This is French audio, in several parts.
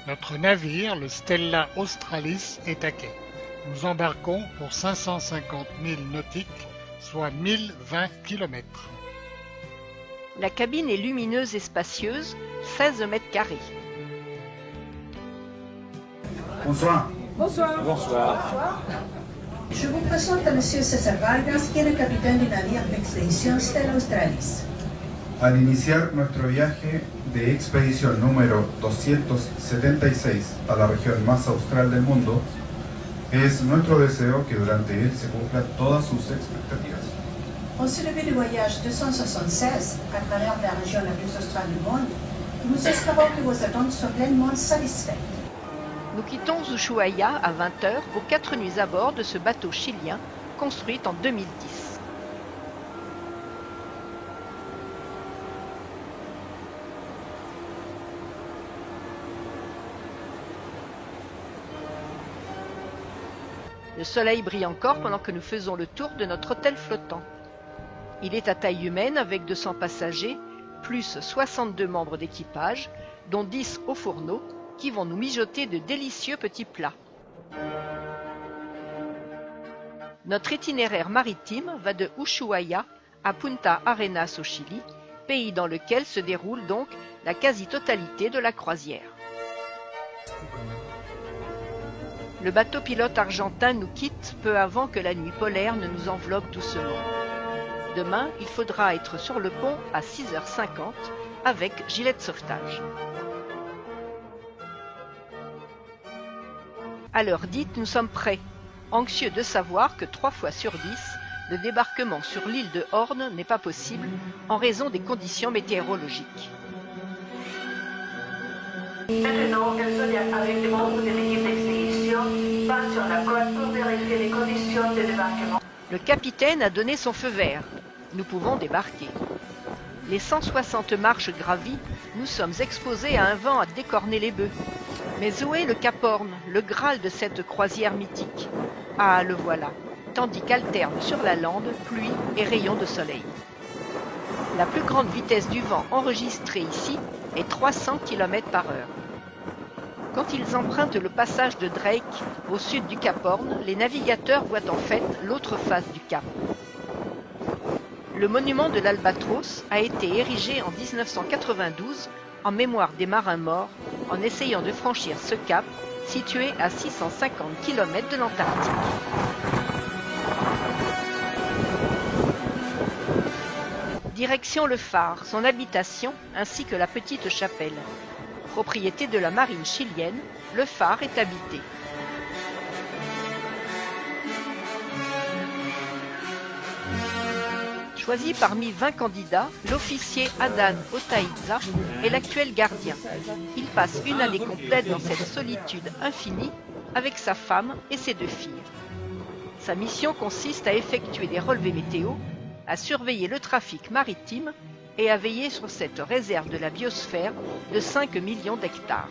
Notre navire, le Stella Australis, est à quai. Nous embarquons pour 550 milles nautiques, soit 1020 km. La cabine est lumineuse et spacieuse, 16 mètres carrés. Bonsoir. Bonsoir. Bonsoir. Je vous présente à M. César Vargas, qui est le capitaine du navire d'expédition Stella Australis. Al iniciar nuestro viaje de expedición número 276 a la región más austral del mundo, es nuestro deseo que durante él se cumplan todas sus expectativas. Au soulevé du voyage 276 à travers la région la plus australe du monde, nous espérons que vos attentes soient pleinement satisfaites. Nous quittons Ushuaia à 20h pour 4 nuits à bord de ce bateau chilien construit en 2010. Le soleil brille encore pendant que nous faisons le tour de notre hôtel flottant. Il est à taille humaine avec 200 passagers, plus 62 membres d'équipage, dont 10 au fourneau, qui vont nous mijoter de délicieux petits plats. Notre itinéraire maritime va de Ushuaia à Punta Arenas au Chili, pays dans lequel se déroule donc la quasi-totalité de la croisière. Le bateau pilote argentin nous quitte peu avant que la nuit polaire ne nous enveloppe doucement. Demain, il faudra être sur le pont à 6h50 avec gilet de sauvetage. À l'heure dite, nous sommes prêts, anxieux de savoir que 3 fois sur 10, le débarquement sur l'île de Horn n'est pas possible en raison des conditions météorologiques. Maintenant, un Zodiac avec des membres de l'équipe d'expédition passe sur la côte pour vérifier les conditions de débarquement. Le capitaine a donné son feu vert. Nous pouvons débarquer. Les 160 marches gravies, nous sommes exposés à un vent à décorner les bœufs. Mais où est le Cap Horn, le Graal de cette croisière mythique? Ah, le voilà, tandis qu'alternent sur la lande pluie et rayons de soleil. La plus grande vitesse du vent enregistrée ici est 300 km/h. Quand ils empruntent le passage de Drake au sud du Cap Horn, les navigateurs voient en fait l'autre face du cap. Le monument de l'Albatros a été érigé en 1992 en mémoire des marins morts en essayant de franchir ce cap situé à 650 km de l'Antarctique. Direction le phare, son habitation ainsi que la petite chapelle. Propriété de la marine chilienne, le phare est habité. Choisi parmi 20 candidats, l'officier Adan Otaiza est l'actuel gardien. Il passe une année complète dans cette solitude infinie avec sa femme et ses 2 filles. Sa mission consiste à effectuer des relevés météo, à surveiller le trafic maritime et à veiller sur cette réserve de la biosphère de 5 millions d'hectares.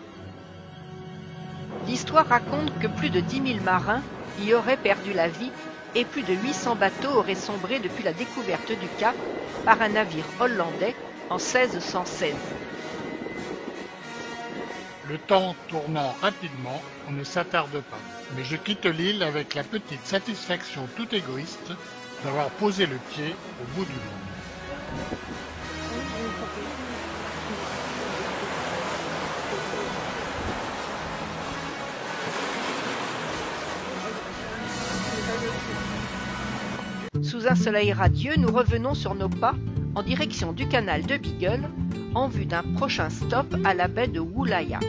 L'histoire raconte que plus de 10 000 marins y auraient perdu la vie et plus de 800 bateaux auraient sombré depuis la découverte du Cap par un navire hollandais en 1616. Le temps tournant rapidement, on ne s'attarde pas. Mais je quitte l'île avec la petite satisfaction tout égoïste d'avoir posé le pied au bout du monde. Sous un soleil radieux, nous revenons sur nos pas en direction du canal de Beagle en vue d'un prochain stop à la baie de Woollahia.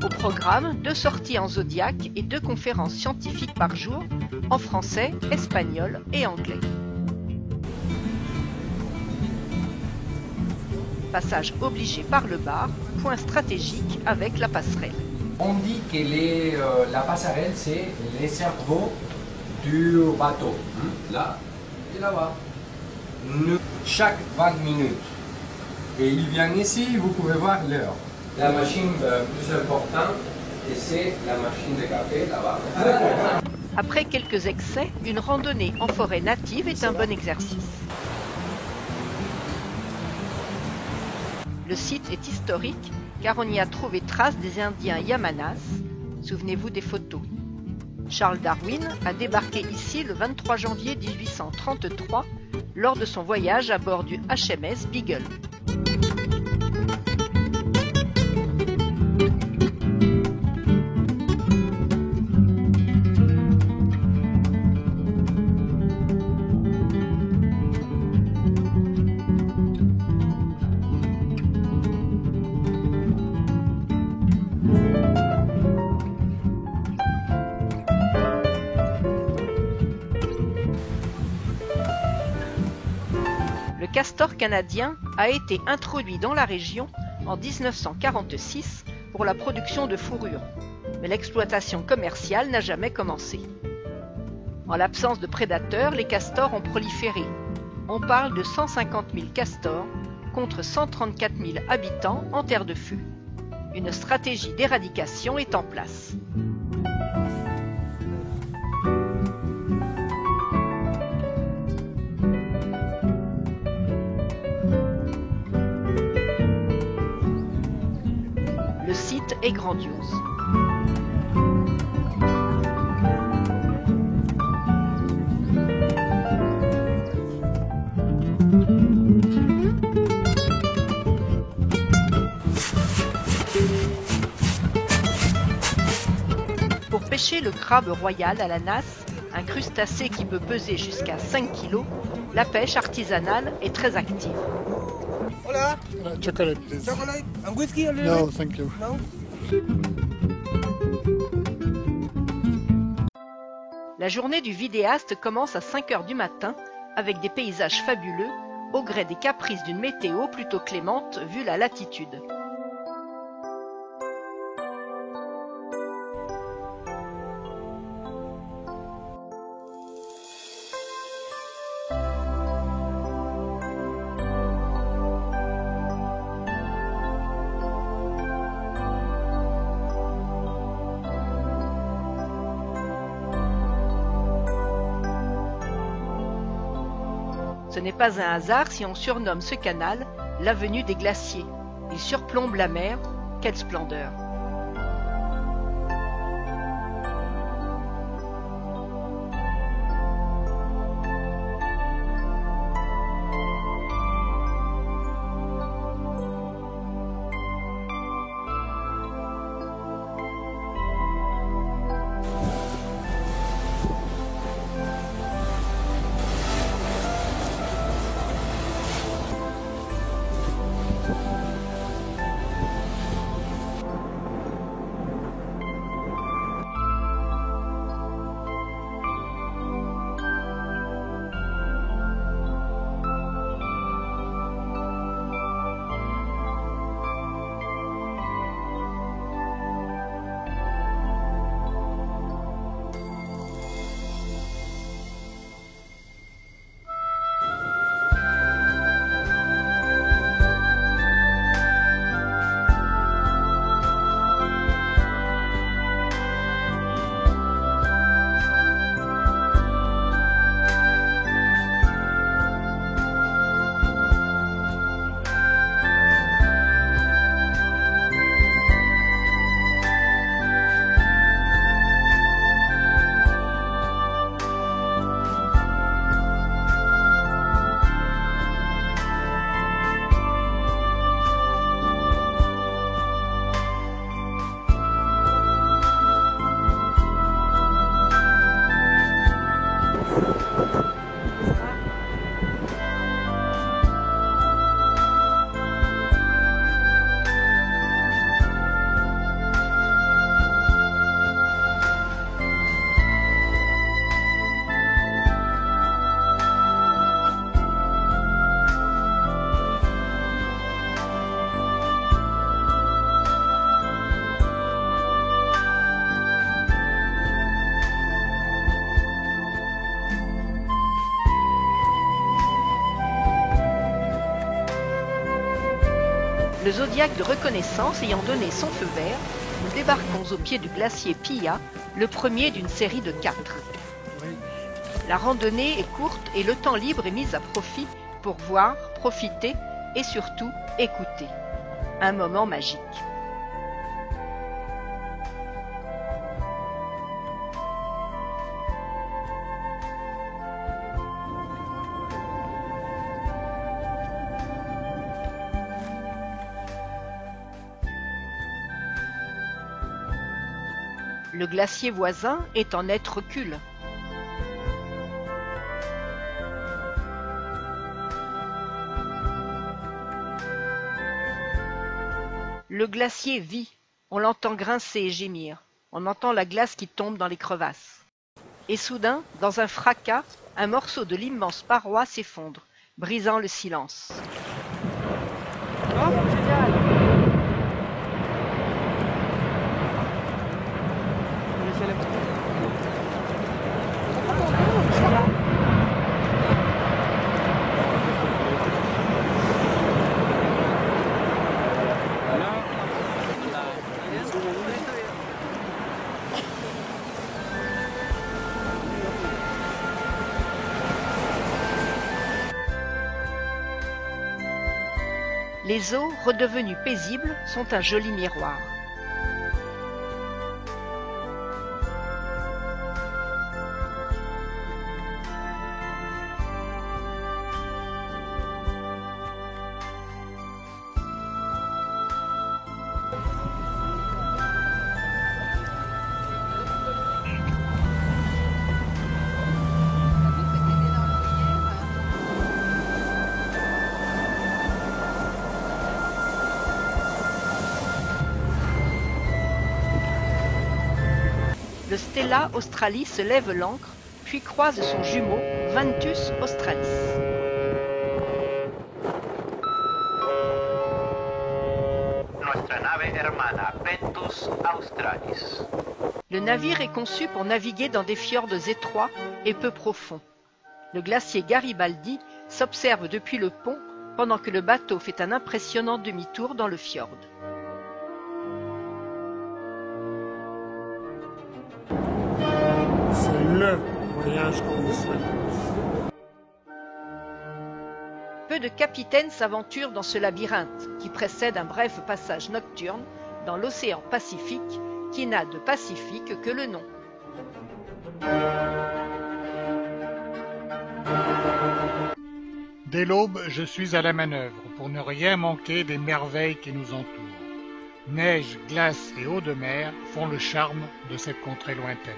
Au programme, 2 sorties en Zodiac et 2 conférences scientifiques par jour en français, espagnol et anglais. Passage obligé par le bar, point stratégique avec la passerelle. On dit que la passerelle, c'est le cerveau du bateau. Là et là-bas. Chaque 20 minutes. Et il vient ici, vous pouvez voir l'heure. La machine plus importante, c'est la machine de café là-bas. Après quelques excès, une randonnée en forêt native est un bon exercice. Le site est historique car on y a trouvé trace des Indiens Yamanas. Souvenez-vous des photos. Charles Darwin a débarqué ici le 23 janvier 1833 lors de son voyage à bord du HMS Beagle. Le castor canadien a été introduit dans la région en 1946 pour la production de fourrure, mais l'exploitation commerciale n'a jamais commencé. En l'absence de prédateurs, les castors ont proliféré. On parle de 150 000 castors contre 134 000 habitants en terre de feu. Une stratégie d'éradication est en place. Le site est grandiose. Pour pêcher le crabe royal à la nasse, un crustacé qui peut peser jusqu'à 5 kg, la pêche artisanale est très active. Hola, Chocolate, please. chocolate and whiskey a little No, bit? thank you. No? La journée du vidéaste commence à 5 h du matin avec des paysages fabuleux au gré des caprices d'une météo plutôt clémente vu la latitude. Ce n'est pas un hasard si on surnomme ce canal l'avenue des glaciers. Il surplombe la mer. Quelle splendeur! Le Zodiac de reconnaissance ayant donné son feu vert, nous débarquons au pied du glacier Pilla, le premier d'une série de 4. La randonnée est courte et le temps libre est mis à profit pour voir, profiter et surtout écouter. Un moment magique. Le glacier voisin est en net recul. Le glacier vit, on l'entend grincer et gémir, on entend la glace qui tombe dans les crevasses. Et soudain, dans un fracas, un morceau de l'immense paroi s'effondre, brisant le silence. Oh, génial. Les eaux, redevenues paisibles, sont un joli miroir. Le Stella Australis se lève l'ancre, puis croise son jumeau, Ventus Australis. Nuestra nave hermana, Ventus Australis. Le navire est conçu pour naviguer dans des fjords étroits et peu profonds. Le glacier Garibaldi s'observe depuis le pont pendant que le bateau fait un impressionnant demi-tour dans le fjord. C'est le voyage qu'on vous souhaite. Peu de capitaines s'aventurent dans ce labyrinthe qui précède un bref passage nocturne dans l'océan Pacifique qui n'a de Pacifique que le nom. Dès l'aube, je suis à la manœuvre pour ne rien manquer des merveilles qui nous entourent. Neige, glace et eau de mer font le charme de cette contrée lointaine.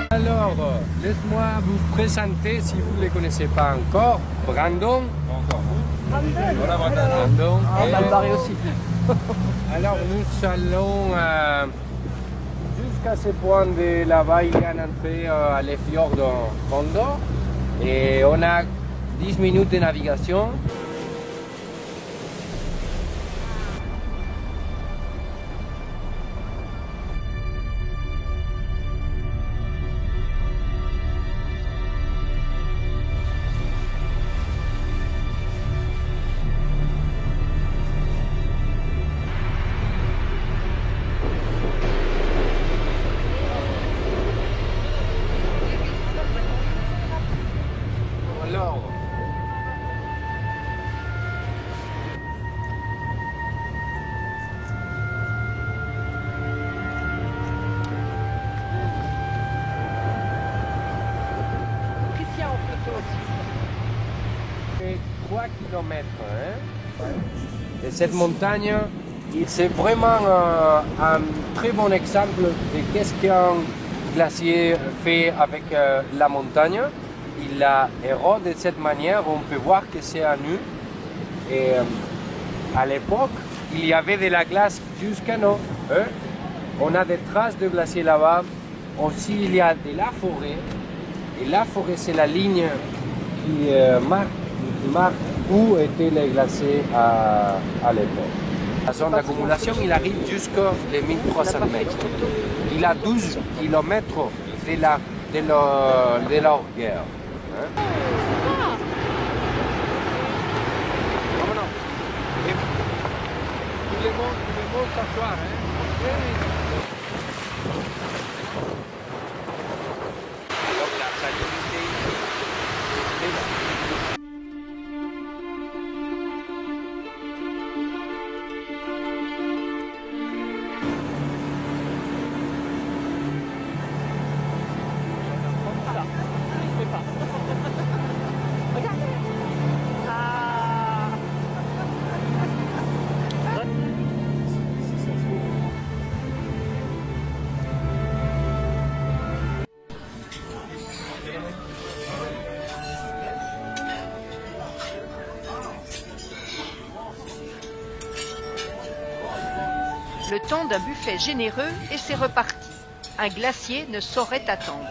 Alors, laisse-moi vous présenter, si vous ne les connaissez pas encore, Brandon. Voilà Brandon. Barré aussi. Alors, nous allons jusqu'à ce point de là-bas, il y a une entrée à les fjords de Condor. Et on a 10 minutes de navigation. Alors, Christian en photo aussi. c'est 3 km. Et cette montagne, c'est vraiment un très bon exemple de qu'est-ce qu'un glacier fait avec la montagne. il la érode de cette manière, on peut voir que c'est à nu. Et à l'époque, il y avait de la glace jusqu'à nous. Hein? On a des traces de glacier là-bas. Aussi, il y a de la forêt. Et la forêt, c'est la ligne qui marque où étaient les glaciers à l'époque. La zone d'accumulation, il arrive jusqu'aux 1300 mètres. Il a 12 km de leur guerre. Hein? Tout le monde s'asseoir. Donc la salinité est là. Le temps d'un buffet généreux et c'est reparti. Un glacier ne saurait attendre.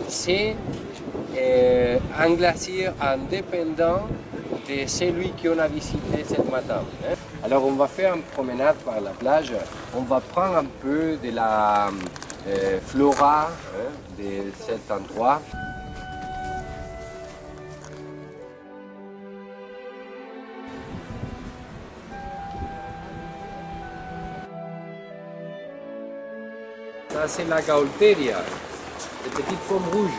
C'est un glacier indépendant de celui qu'on a visité ce matin. Alors on va faire une promenade par la plage, on va prendre un peu de la flora de cet endroit. Ça c'est la Gaulteria. Les petites pommes rouges.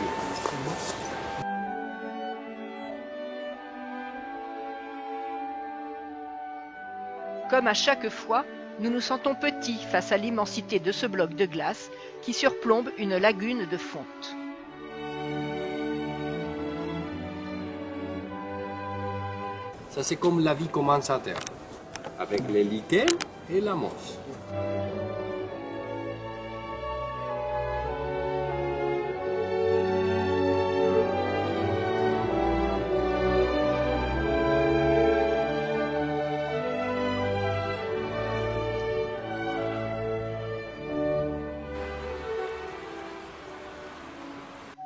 Comme à chaque fois, nous nous sentons petits face à l'immensité de ce bloc de glace qui surplombe une lagune de fonte. Ça c'est comme la vie commence à terre, avec les lichens et la mosse.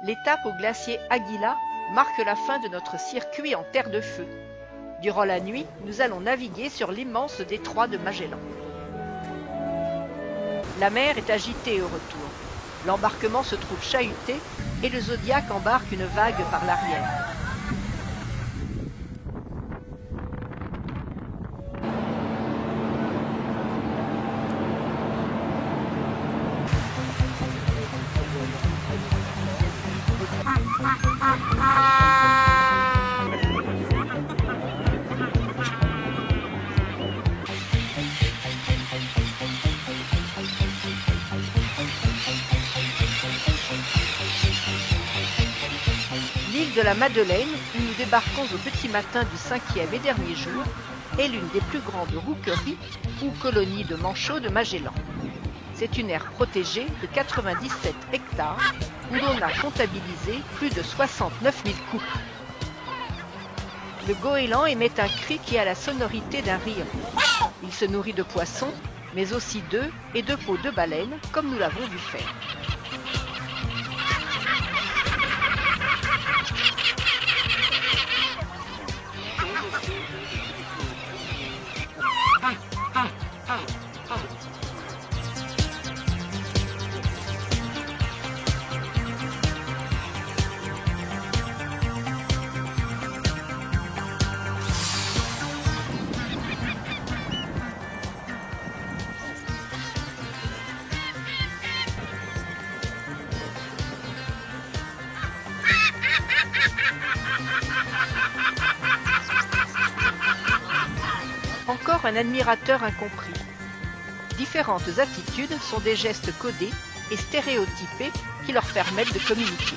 L'étape au glacier Aguila marque la fin de notre circuit en terre de feu. Durant la nuit, nous allons naviguer sur l'immense détroit de Magellan. La mer est agitée au retour. L'embarquement se trouve chahuté et le Zodiac embarque une vague par l'arrière. L'île de la Madeleine, où nous débarquons au petit matin du 5e et dernier jour, est l'une des plus grandes rookeries ou colonies de manchots de Magellan. C'est une aire protégée de 97 hectares où l'on a comptabilisé plus de 69 000 couples. Le goéland émet un cri qui a la sonorité d'un rire. Il se nourrit de poissons, mais aussi d'œufs et de peaux de baleine, comme nous l'avons vu faire. Encore un admirateur incompris. Différentes attitudes sont des gestes codés et stéréotypés qui leur permettent de communiquer.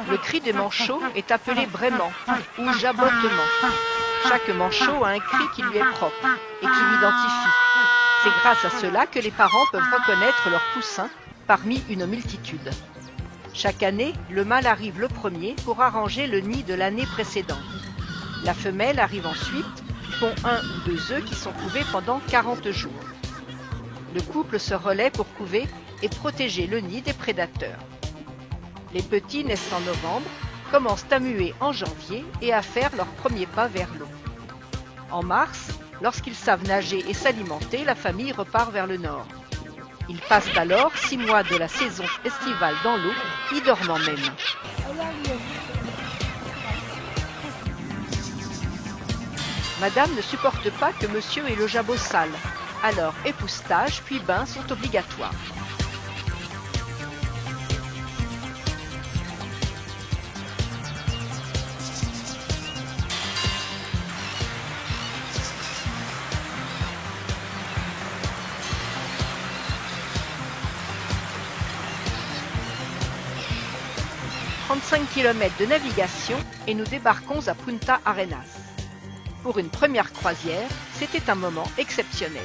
Le cri des manchots est appelé braiement ou jabotement. Chaque manchot a un cri qui lui est propre et qui l'identifie. C'est grâce à cela que les parents peuvent reconnaître leur poussin parmi une multitude. Chaque année, le mâle arrive le premier pour arranger le nid de l'année précédente. La femelle arrive ensuite, pond 1 ou 2 œufs qui sont couvés pendant 40 jours. Le couple se relaie pour couver et protéger le nid des prédateurs. Les petits naissent en novembre, commencent à muer en janvier et à faire leurs premiers pas vers l'eau. En mars, lorsqu'ils savent nager et s'alimenter, la famille repart vers le nord. Ils passent alors 6 mois de la saison estivale dans l'eau, y dormant même. Madame ne supporte pas que monsieur ait le jabot sale, alors époussetage puis bain sont obligatoires. « 35 km de navigation et nous débarquons à Punta Arenas. Pour une première croisière, c'était un moment exceptionnel.